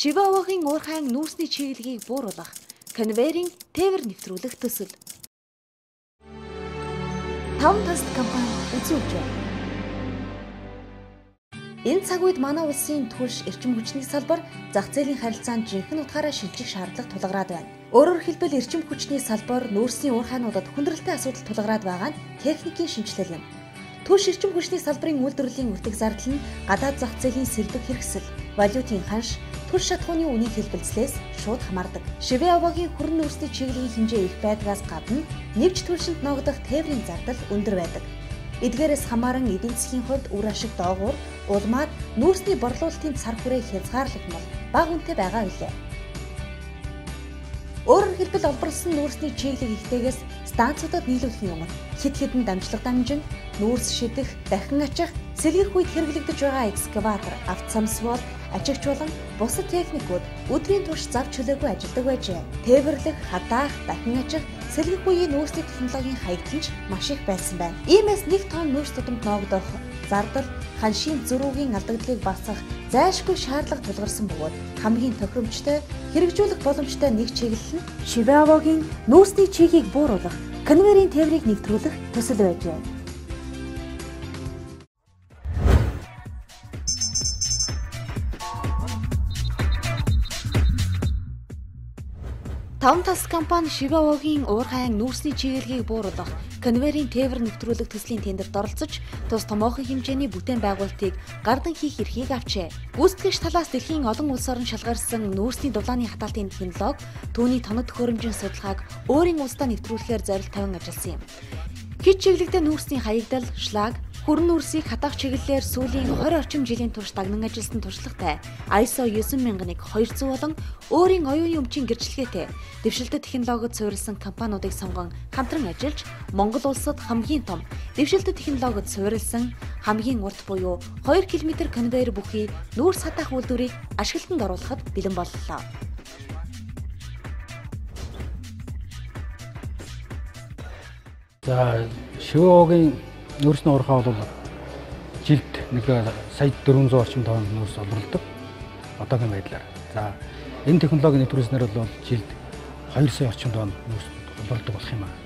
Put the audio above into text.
Шиваогийн уурхайн нүүрсний чиглэлийг бууруулах, конвейерийн тээвэр нэвтрүүлэх төсөл. 5 таст компани үзүүлж байна. Энэ цаг үед манай улсын түлш эрчим хүчний салбар зах зээлийн харилцаанд жинхэнэ утгаараа шилжих шаардлага тулгараад байна. Өөрөөр хэлбэл эрчим хүчний салбар нүүрсний уурхайнуудад хүндрэлтэй асуудал тулгараад байгаа нь техникийн шинжилэл юм. Түлш эрчим хүчний салбарын үйлдвэрлэлийн үртэг зардал нь гадаад зах зээлийн сэлбэг хэрэгсэл, валютын ханш, түлш шатхууны үнийн хэлбэлцлээс шууд хамаардаг. Шиваогийн хүрэн нүүрсний чиглэлийн хэмжээ их байдгаас гадна нэвж түлшинд ногдох тээврийн зардал өндөр байдаг. Эдгээрээс хамааран эдийн засгийн хувьд үр ашиг доогуур улмаад нүүрсний борлуулалтын цар хүрээ хязгаарлагдмал бага үнэтэй байгаа билээ. Өөрөөр хэлбэл олборлсон нүүрсний чиглэг ихтэйгээс станцуудад нийлүүлэхийн өмнө хэд хэдэн дамжлага дамжин нүүрс шидэх, дахин ачих, сэлгэх үед хэрэглэгдэж байгаа экскаватор, автосамс бол ачигч болон бусад техникүүд өдрийн турш зав чөлөөгүй ажилладаг байжээ. Тээвэрлэх, хатаах, дахин ачих, сэлгэх үеийн нүүрсний технологийн хаягдал нь маш их байсан байна. Иймээс 1 тонн нүүрс тутамд ногдох зардал ханшийн зөрүүгийн алдагдлыг багасгах зайлшгүй шаардлага тулгарсан бөгөөд хамгийн тохиромжтой хэрэгжүүлэх боломжтой нэг чиглэл нь Шиваогийн нүүрсний чигийг бууруулах, конвейерийн тээврийг нэвтрүүлэх төсөл байжээ. Таван тас компани Шиваогийн уурхайн нүүрсний чиглэлийг бууруулах, конвейерийн тээвэр нэвтрүүлэх төслийн тендерт оролцож, тус томоохон хэмжээний бүтээн байгуулалтыг гардан хийх эрхийг авчээ. Гүйцэтгэгч талаас дэлхийн олон улс орон шалгарсан нүүрсний дулааны хатаалтын технологи, түүний тоног төхөөрөмжийн судалгааг өөрийн улсдаа нэвтрүүлэхээр зорилт тавин ажилласан юм. Хит чиглэлдээ нүүрсний хаягдал, шлаг, хүрэн нүүрсийг хатаах чиглэлээр сүүлийн 20 орчим жилийн турш дагнан ажилласан туршлагатай ISO 9001-200 болон өөрийн оюуны өмчийн гэрчлэгээтэй дэвшилтэт технологид суурилсан компаниудыг сонгон хамтран ажиллаж, Монгол улсад хамгийн том дэвшилтэт технологид суурилсан хамгийн урт буюу 2 км конвейер бүхий нүүрс хатаах үйлдвэрийг ашиглалтанд оруулахад бэлэн боллоо. За Шиваогийн нүүрсний уурхай бол жилд нэг сая 400 орчим тонн нүүрс олборлдог. Одоогийн байдлаар. За энэ технологийн нэвтрүүлснээр бол жилд 2 сая орчим тонн нүүрс олборлдог болох юм аа.